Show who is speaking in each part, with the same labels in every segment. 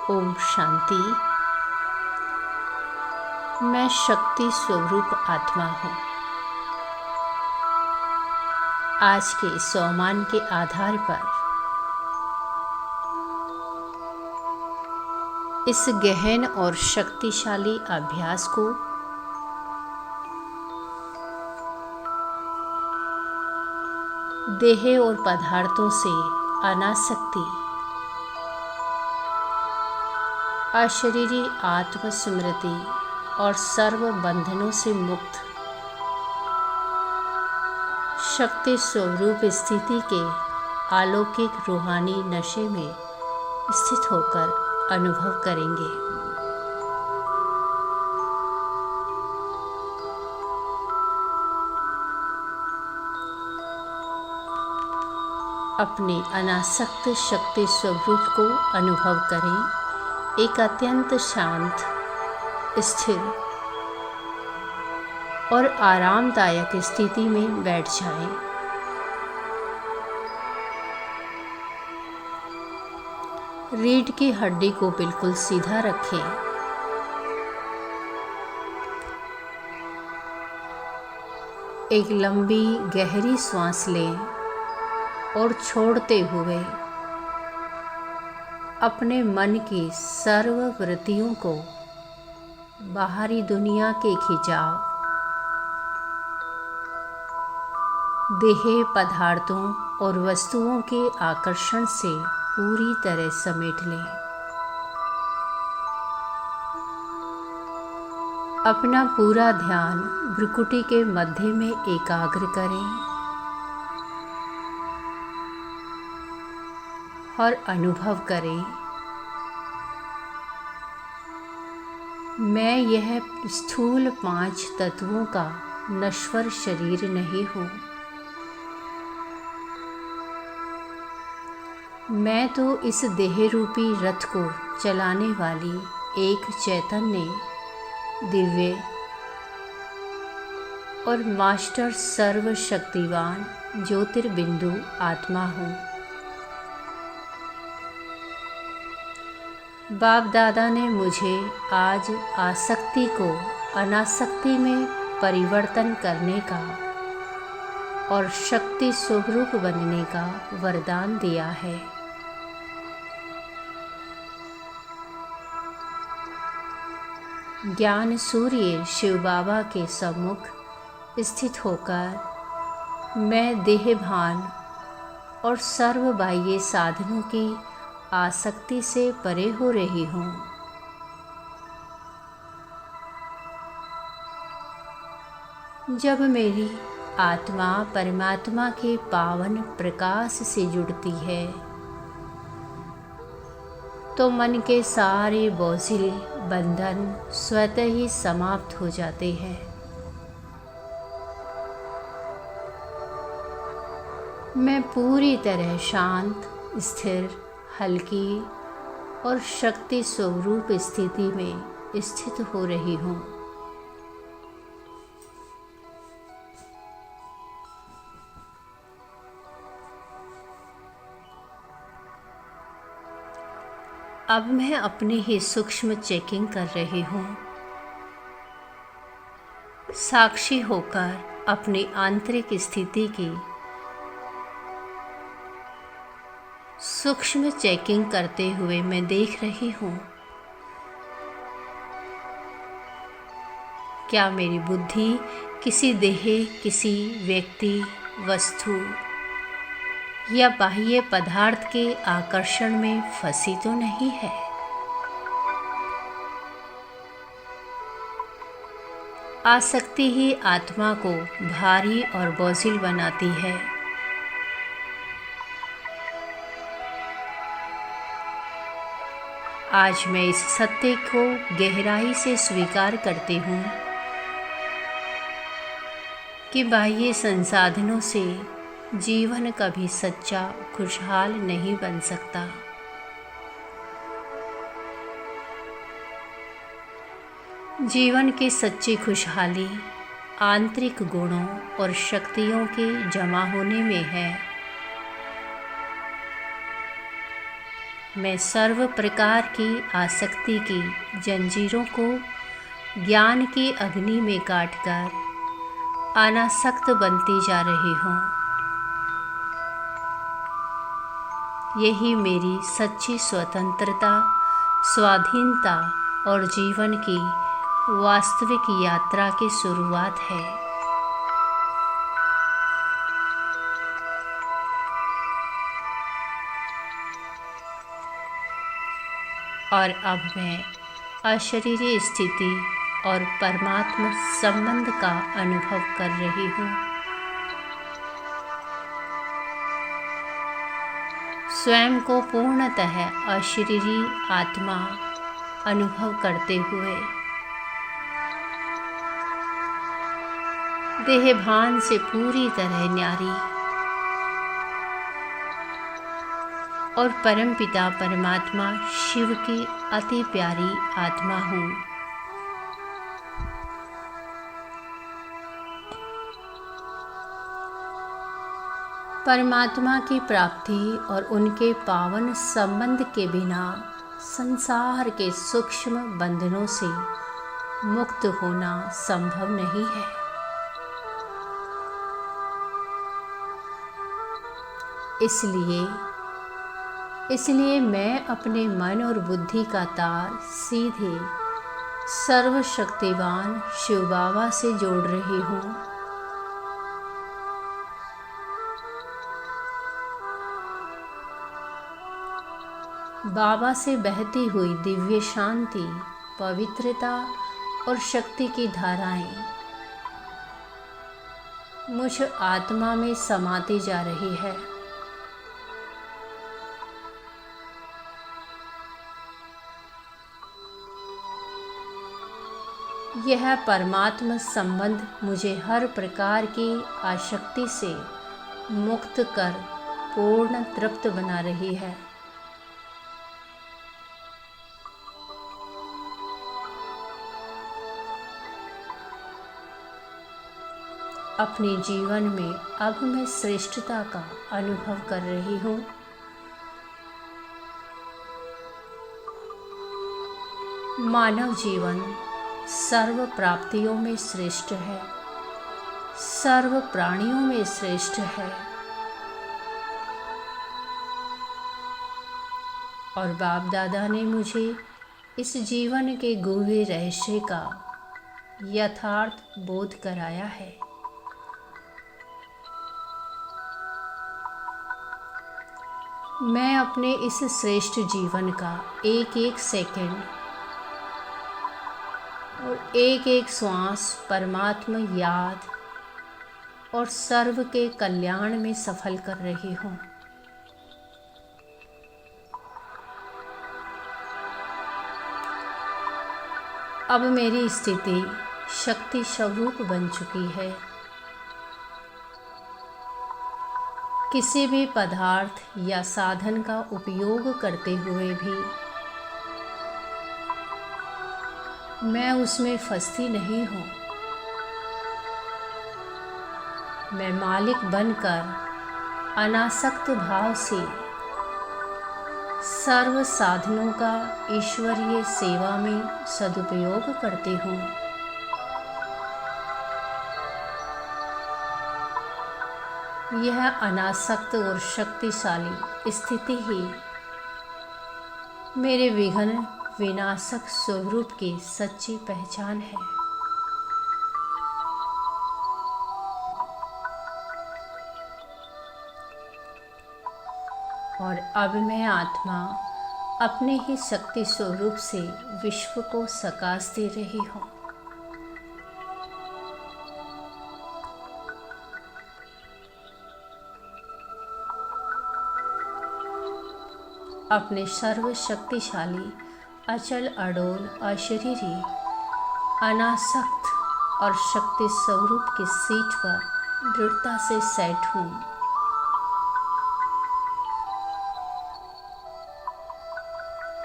Speaker 1: ओम शांति। मैं शक्ति स्वरूप आत्मा हूँ। आज के सोमान के आधार पर इस गहन और शक्तिशाली अभ्यास को देह और पदार्थों से अनासक्ति, अशरीरी आत्मस्मृति और सर्व बंधनों से मुक्त शक्ति स्वरूप स्थिति के अलौकिक रूहानी नशे में स्थित होकर अनुभव करेंगे। अपने अनासक्त शक्ति स्वरूप को अनुभव करें। एक अत्यंत शांत, स्थिर और आरामदायक स्थिति में बैठ जाएं। रीढ़ की हड्डी को बिल्कुल सीधा रखें। एक लंबी गहरी सांस लें और छोड़ते हुए अपने मन की सर्व वृत्तियों को बाहरी दुनिया के खिंचाव, देह पदार्थों और वस्तुओं के आकर्षण से पूरी तरह समेट लें। अपना पूरा ध्यान भ्रुकुटी के मध्य में एकाग्र करें और अनुभव करें, मैं यह स्थूल 5 तत्वों का नश्वर शरीर नहीं हूँ। मैं तो इस देह रूपी रथ को चलाने वाली एक चैतन्य, दिव्य और मास्टर सर्वशक्तिवान ज्योतिर्बिंदु आत्मा हूँ। बाप दादा ने मुझे आज आसक्ति को अनासक्ति में परिवर्तन करने का और शक्ति स्वरूप बनने का वरदान दिया है। ज्ञान सूर्य शिव बाबा के सम्मुख स्थित होकर मैं देह भान और सर्व बाह्य साधनों की आसक्ति से परे हो रही हूँ। जब मेरी आत्मा परमात्मा के पावन प्रकाश से जुड़ती है तो मन के सारे बोझिल बंधन स्वतः ही समाप्त हो जाते हैं। मैं पूरी तरह शांत, स्थिर, हल्की और शक्ति स्वरूप स्थिति में स्थित हो रही हूँ। अब मैं अपनी ही सूक्ष्म चेकिंग कर रही हूँ। साक्षी होकर अपनी आंतरिक स्थिति की सूक्ष्म चेकिंग करते हुए मैं देख रही हूँ, क्या मेरी बुद्धि किसी देह, किसी व्यक्ति, वस्तु या बाह्य पदार्थ के आकर्षण में फंसी तो नहीं है। आसक्ति ही आत्मा को भारी और बोझिल बनाती है। आज मैं इस सत्य को गहराई से स्वीकार करती हूँ कि बाह्य संसाधनों से जीवन कभी सच्चा, खुशहाल नहीं बन सकता। जीवन की सच्ची खुशहाली आंतरिक गुणों और शक्तियों के जमा होने में है। मैं सर्व प्रकार की आसक्ति की जंजीरों को ज्ञान की अग्नि में काटकर अनासक्त बनती जा रही हूँ। यही मेरी सच्ची स्वतंत्रता, स्वाधीनता और जीवन की वास्तविक यात्रा की शुरुआत है। और अब मैं अशरीरी स्थिति और परमात्मा संबंध का अनुभव कर रही हूँ। स्वयं को पूर्णतः अशरीरी आत्मा अनुभव करते हुए देह भान से पूरी तरह न्यारी और परमपिता परमात्मा शिव की अति प्यारी आत्मा हूँ। परमात्मा की प्राप्ति और उनके पावन संबंध के बिना संसार के सूक्ष्म बंधनों से मुक्त होना संभव नहीं है। इसलिए मैं अपने मन और बुद्धि का तार सीधे सर्वशक्तिवान शिव बाबा से जोड़ रही हूँ। बाबा से बहती हुई दिव्य शांति, पवित्रता और शक्ति की धाराएं मुझ आत्मा में समाती जा रही है। यह परमात्मा संबंध मुझे हर प्रकार की आसक्ति से मुक्त कर पूर्ण तृप्त बना रही है। अपने जीवन में अब मैं श्रेष्ठता का अनुभव कर रही हूँ। मानव जीवन सर्व प्राप्तियों में श्रेष्ठ है, सर्व प्राणियों में श्रेष्ठ है। और बाप दादा ने मुझे इस जीवन के गूढ़े रहस्य का यथार्थ बोध कराया है। मैं अपने इस श्रेष्ठ जीवन का एक एक सेकंड और एक एक श्वास परमात्मा याद और सर्व के कल्याण में सफल कर रही हूँ। अब मेरी स्थिति शक्ति स्वरूप बन चुकी है। किसी भी पदार्थ या साधन का उपयोग करते हुए भी मैं उसमें फंसती नहीं हूँ। मैं मालिक बनकर अनासक्त भाव से सर्व साधनों का ईश्वरीय सेवा में सदुपयोग करती हूँ। यह अनासक्त और शक्तिशाली स्थिति ही मेरे विघ्न विनाशक स्वरूप की सच्ची पहचान है। और अब मैं आत्मा अपने ही शक्ति स्वरूप से विश्व को सकाश दे रही हूँ। अपने सर्वशक्तिशाली, अचल अडोल, अशरीरी, अनासक्त और शक्ति स्वरूप की सीट पर दृढ़ता से सेट हूँ।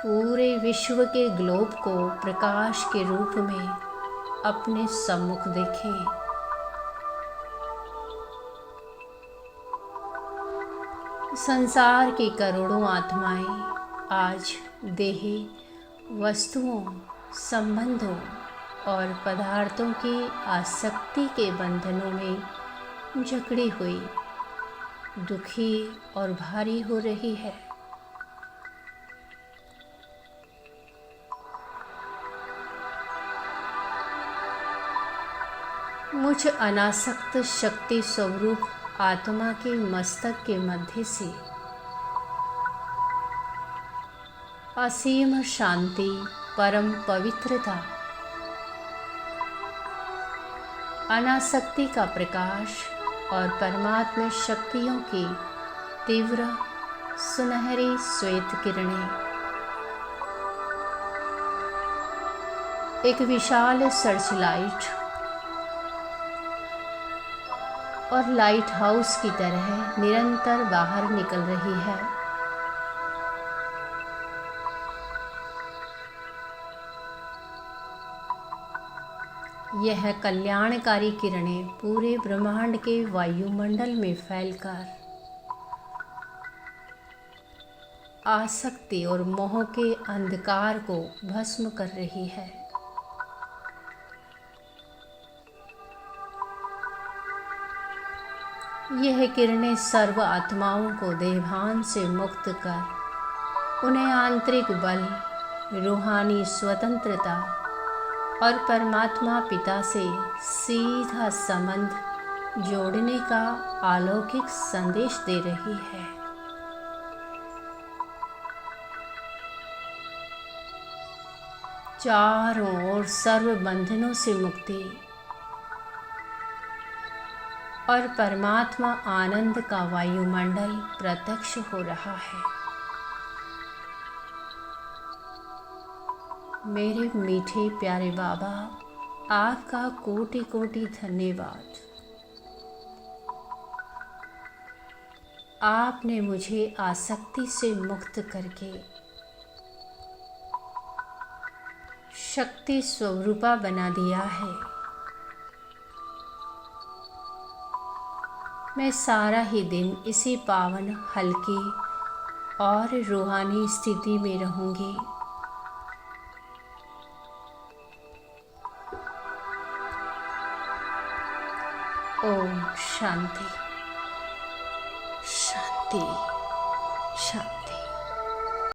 Speaker 1: पूरे विश्व के ग्लोब को प्रकाश के रूप में अपने सम्मुख देखें। संसार की करोड़ों आत्माएं आज देह, वस्तुओं, संबंधों और पदार्थों की आसक्ति के बंधनों में जकड़ी हुई, दुखी और भारी हो रही है। मुझ अनासक्त शक्ति स्वरूप आत्मा के मस्तक के मध्य से असीम शांति, परम पवित्रता, अनासक्ति का प्रकाश और परमात्मा शक्तियों की तीव्र सुनहरी श्वेत किरणें एक विशाल सर्च लाइट और लाइट हाउस की तरह निरंतर बाहर निकल रही है। यह कल्याणकारी किरणें पूरे ब्रह्मांड के वायुमंडल में फैलकर आसक्ति और मोह के अंधकार को भस्म कर रही है। यह किरणें सर्व आत्माओं को देहभान से मुक्त कर उन्हें आंतरिक बल, रूहानी स्वतंत्रता और परमात्मा पिता से सीधा संबंध जोड़ने का अलौकिक संदेश दे रही है। चारों ओर सर्व बंधनों से मुक्ति और परमात्मा आनंद का वायुमंडल प्रत्यक्ष हो रहा है। मेरे मीठे प्यारे बाबा, आपका कोटि कोटि धन्यवाद। आपने मुझे आसक्ति से मुक्त करके शक्ति स्वरूपा बना दिया है। मैं सारा ही दिन इसी पावन, हल्की और रूहानी स्थिति में रहूंगी। ओम शांति शांति शांति।